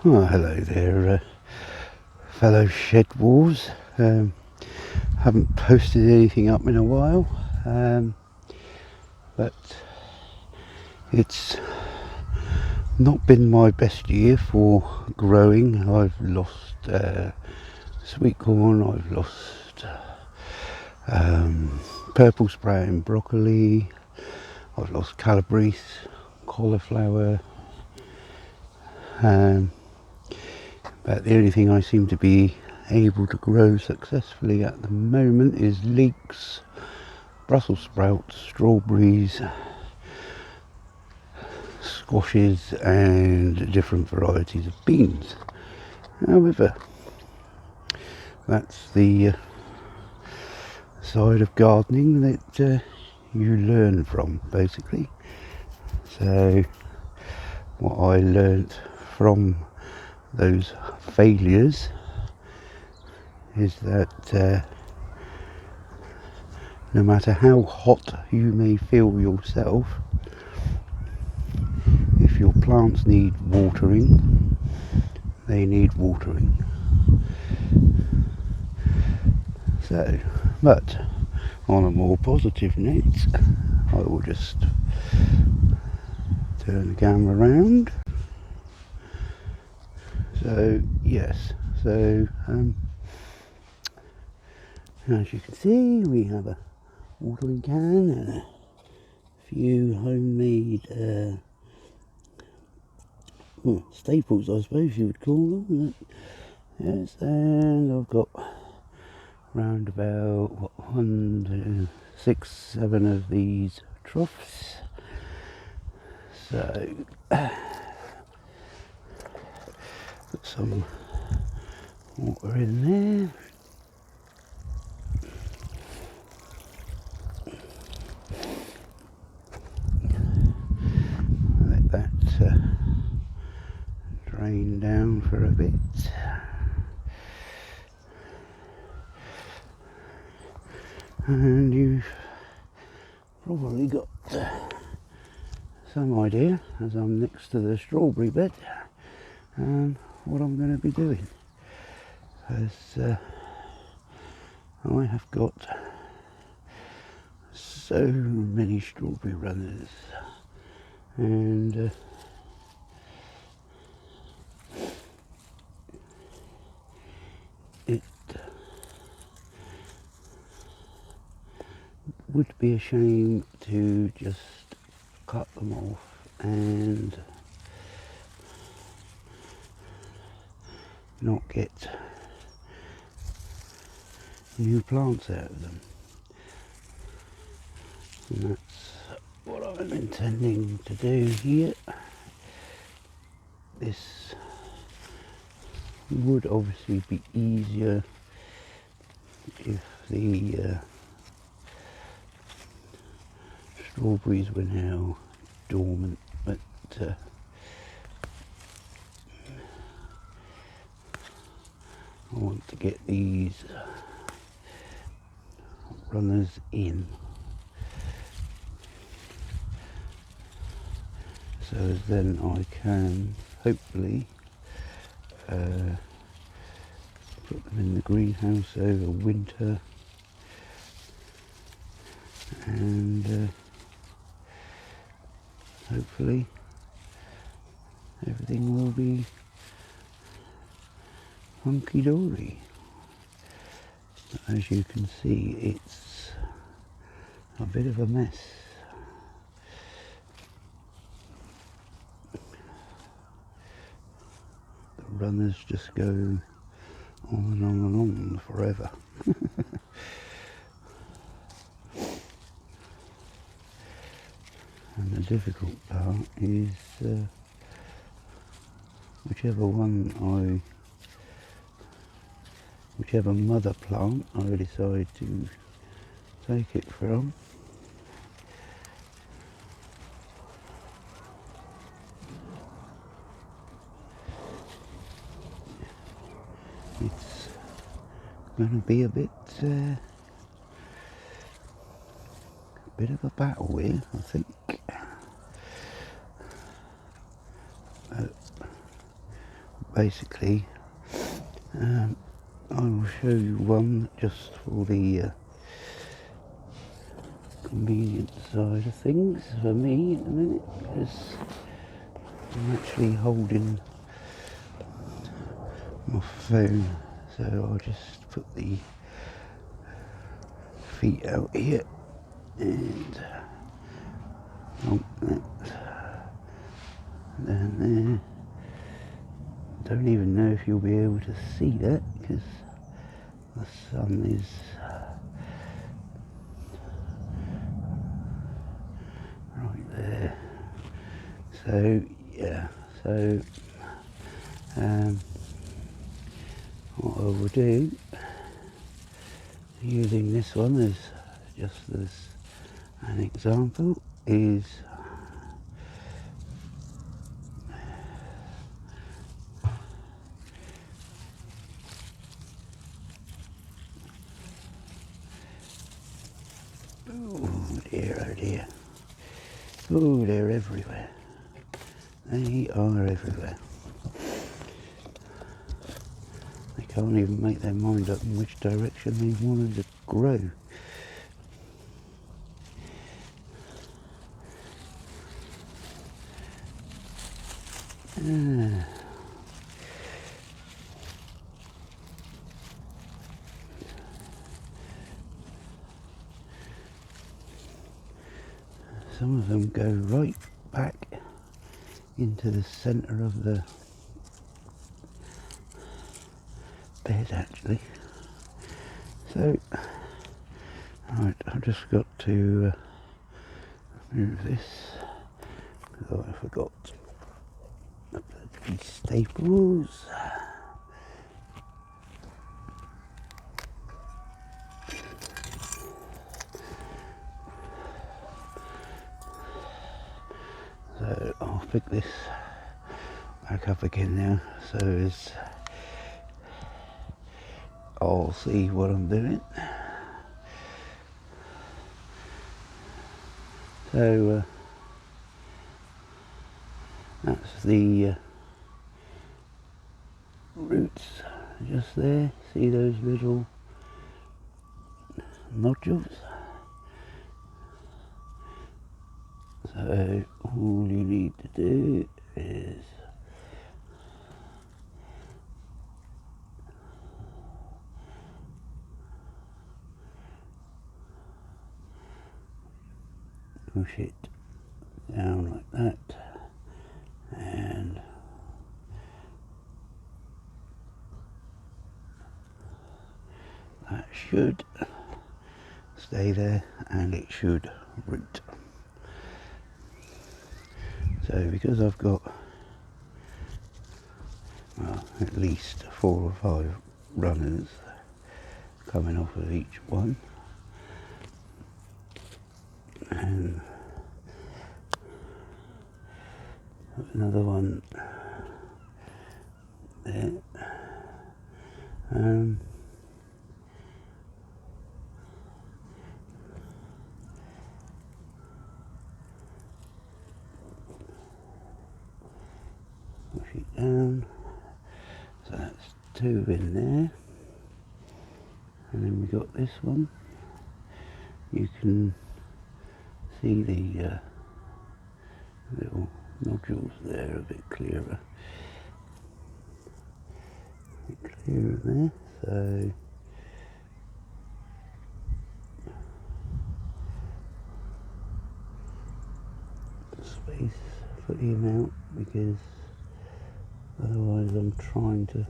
Oh, hello there, fellow shed wolves. Haven't posted anything up in a while, but it's not been my best year for growing. I've lost sweet corn, I've lost purple sprouting broccoli, I've lost calabrese, cauliflower. But the only thing I seem to be able to grow successfully at the moment is leeks, Brussels sprouts, strawberries, squashes and different varieties of beans. However, that's the side of gardening that you learn from, basically. So what I learnt from those failures is that no matter how hot you may feel yourself, if your plants need watering, they need watering. So, but on a more positive note, I will just turn the camera around. So yes, so as you can see, we have a watering can and a few homemade staples, I suppose you would call them. Yes, and I've got round about 6, 7 of these troughs. So put some water in there. Let that drain down for a bit. And you've probably got some idea, as I'm next to the strawberry bed, what I'm going to be doing. As I have got so many strawberry runners, and it would be a shame to just cut them off and not get new plants out of them. And that's what I'm intending to do here. This would obviously be easier if the strawberries were now dormant, but I want to get these runners in, so then I can hopefully put them in the greenhouse over winter, and hopefully everything will be hunky-dory. As you can see, it's a bit of a mess. The runners just go on and on and on forever. And the difficult part is whichever mother plant I decide to take it from. It's going to be a bit of a battle here, I think. basically I will show you one just for the convenient side of things for me in a minute, because I'm actually holding my phone, so I'll just put the feet out here and then there. Don't even know if you'll be able to see that because the sun is right there. So yeah, so what I will do, using this one as just as an example, is oh dear, oh they're everywhere, they are everywhere. They can't even make their mind up in which direction they want them to grow. Some of them go right back into the centre of the bed actually. So, right, I've just got to move this, because I forgot these staples. So I'll pick this back up again now, so as I'll see what I'm doing. So that's the roots just there. See those little nodules? So all you need to do is push it down like that, and that should stay there and it should root. So because I've got at least 4 or 5 runners coming off of each one, and another one there, push it down, so that's 2 in there, and then we got this one. You can see the little nodules there a bit clearer. There, so space for the amount, because otherwise I'm trying to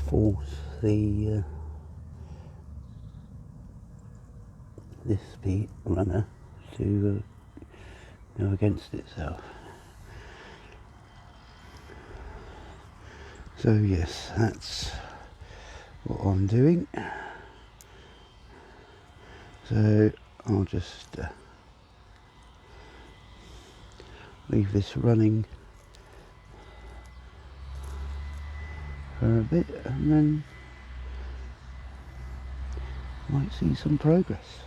force the this speed runner to go against itself. So yes, that's what I'm doing. So I'll just leave this running for a bit, and then might see some progress.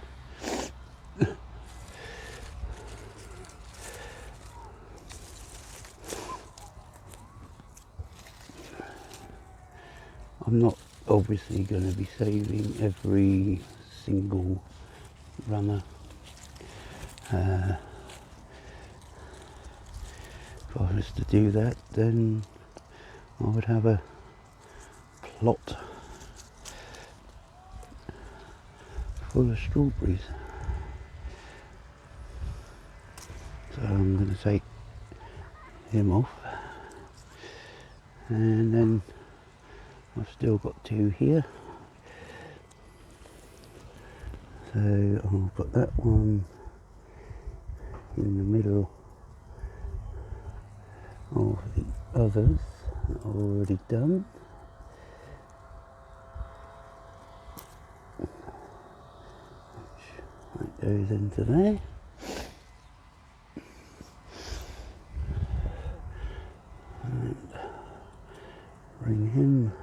I'm not obviously going to be saving every single runner. If I was to do that, then I would have a plot full of strawberries. So I'm going to take him off, and then I've still got 2 here. So I'll put that one in the middle of the others already done. That goes into there. And bring him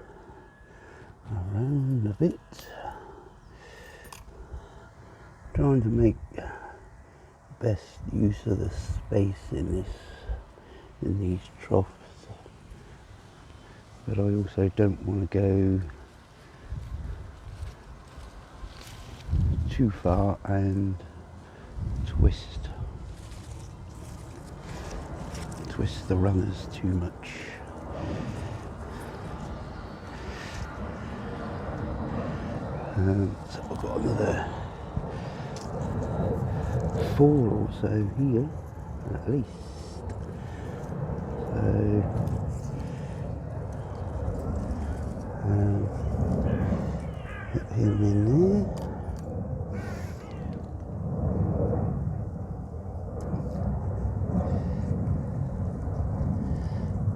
around a bit. Trying to make best use of the space in these troughs, but I also don't want to go too far and twist the runners too much. So I've got another 4 or so here at least. So put him in there.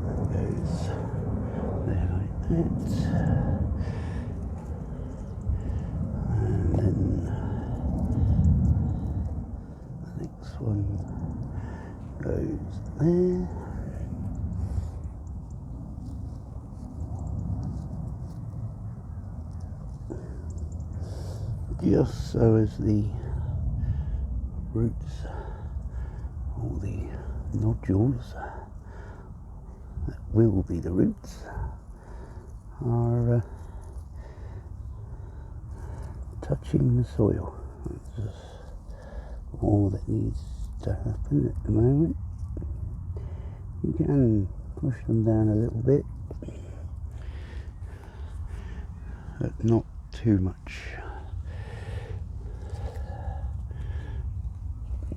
That goes there like that. And then the next one goes there. Just so as the roots, all the nodules that will be the roots, are touching the soil. That's just all that needs to happen at the moment. You can push them down a little bit, but not too much.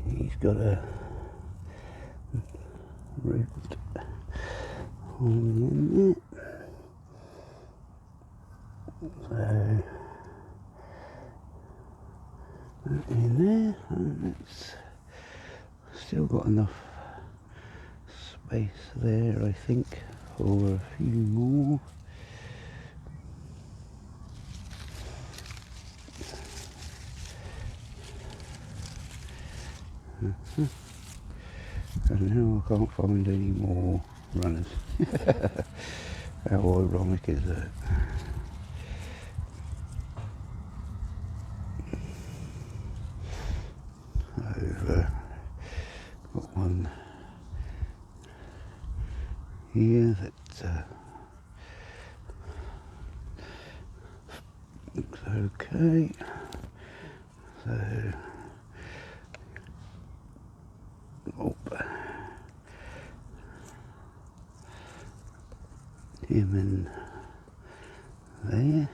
He's got a root on the end there. So that in there, and it's still got enough space there, I think, for a few more. And now I can't find any more runners. How ironic is that? I've got one here that looks okay. So him in there.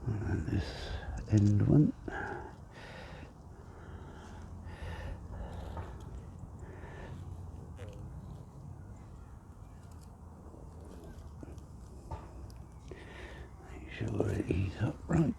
And this end one. Make sure he's upright.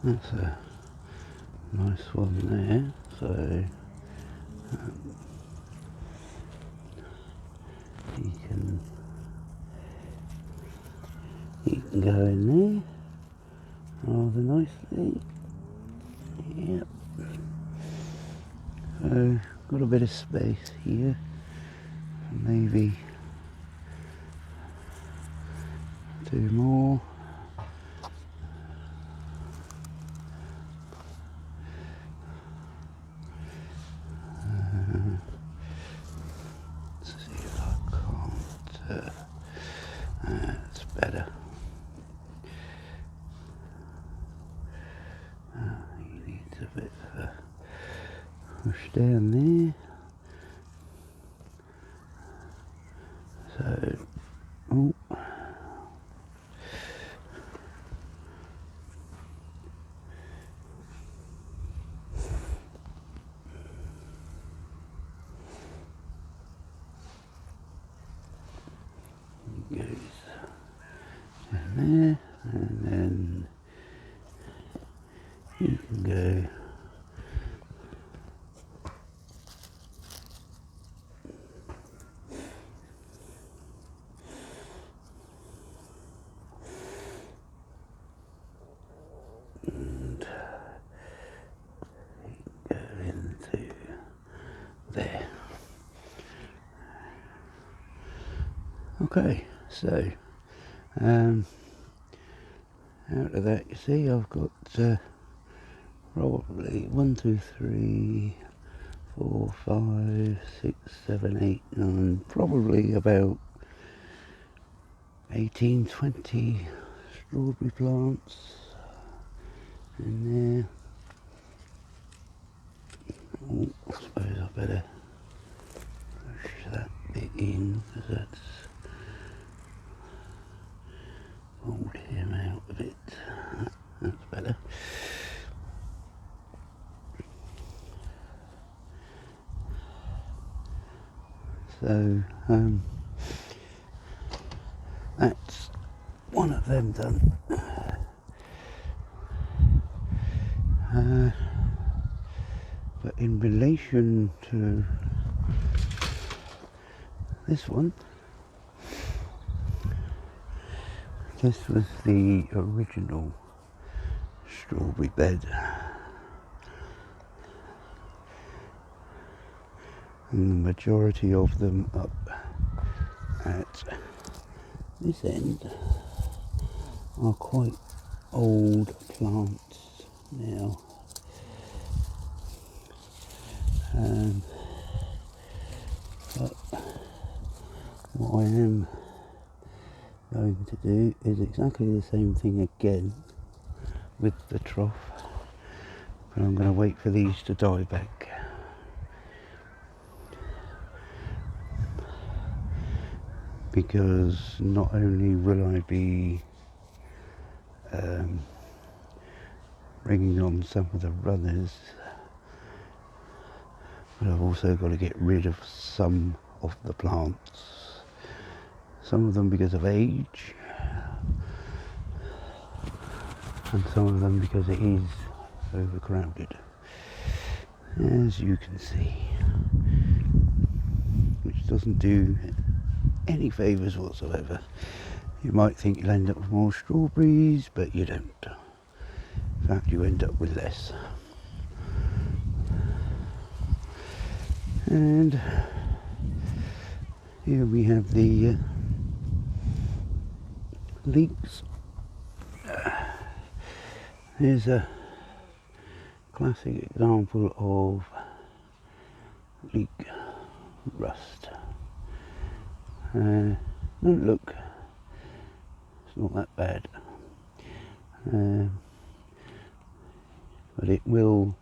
that's a nice one there. So he can go in there rather nicely. Yep. So got a bit of space here. Maybe 2 more. Let's see if I can't. That's better. He needs a bit of a push down there. So, oh. Goes in there, and then you can go and go into there. Okay, so out of that, you see, I've got probably 1, 2, 3, 4, 5, 6, 7, 8, 9, probably about 18, 20 strawberry plants in there. Oh, I suppose I better push that bit in, because that's pulled him out a bit. That's better. So that's one of them done. But in relation to this one, this was the original strawberry bed, and the majority of them up at this end are quite old plants now. But what I am going to do is exactly the same thing again with the trough, but I'm going to wait for these to die back. Because not only will I be bringing on some of the runners, but I've also got to get rid of some of the plants. Some of them because of age, and some of them because it is overcrowded, as you can see, which doesn't do any favours whatsoever. You might think you'll end up with more strawberries, but you don't. In fact, you end up with less. And here we have the leeks. Here's a classic example of leek rust. Don't look, it's not that bad, but it will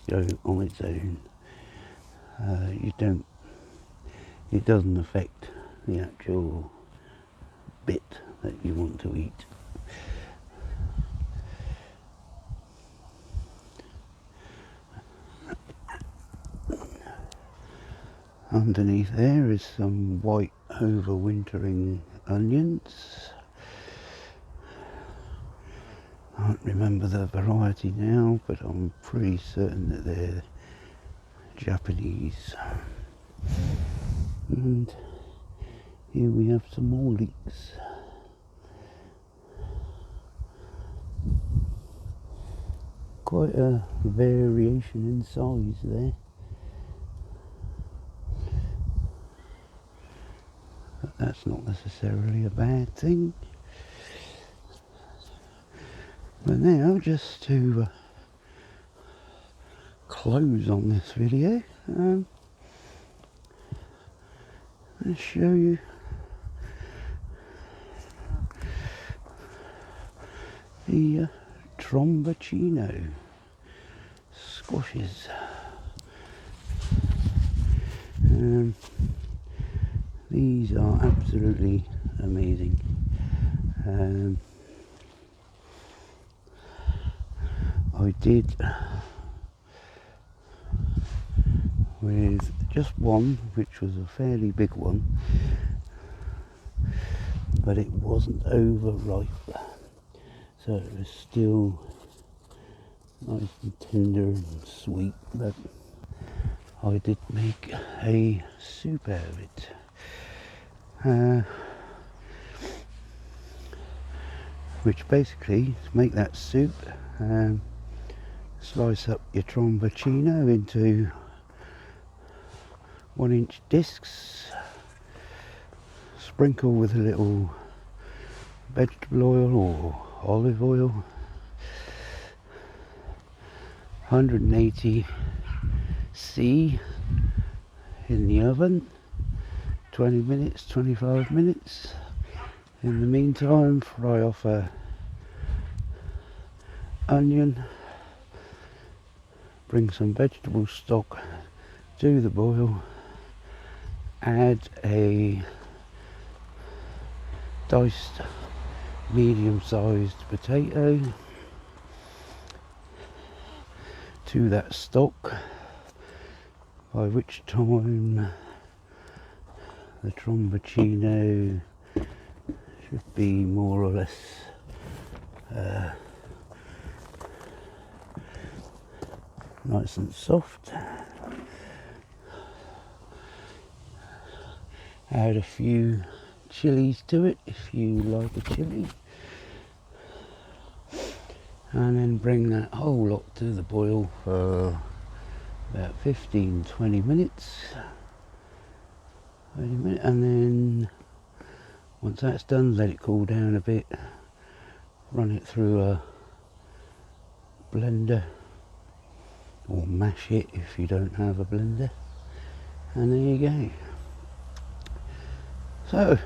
go on its own. It doesn't affect the actual bit that you want to eat. Underneath there is some white overwintering onions. I can't remember the variety now, but I'm pretty certain that they're Japanese. And here we have some more leeks. Quite a variation in size there. But that's not necessarily a bad thing. But now, just to close on this video, I'll show you the Tromboncino squashes. These are absolutely amazing. I did with just one, which was a fairly big one, but it wasn't overripe, so it was still nice and tender and sweet, but I did make a soup out of it. Which basically, to make that soup, slice up your Tromboncino into 1-inch discs, sprinkle with a little vegetable oil or olive oil, 180°C in the oven, 20 minutes, 25 minutes. In the meantime, fry off a onion, bring some vegetable stock to the boil, add a diced medium-sized potato to that stock, by which time the Tromboncino should be more or less nice and soft. Add a few chilies to it if you like a chili, and then bring that whole lot to the boil for about 15-20 minutes. And then once that's done, let it cool down a bit, run it through a blender, or mash it if you don't have a blender, and there you go. So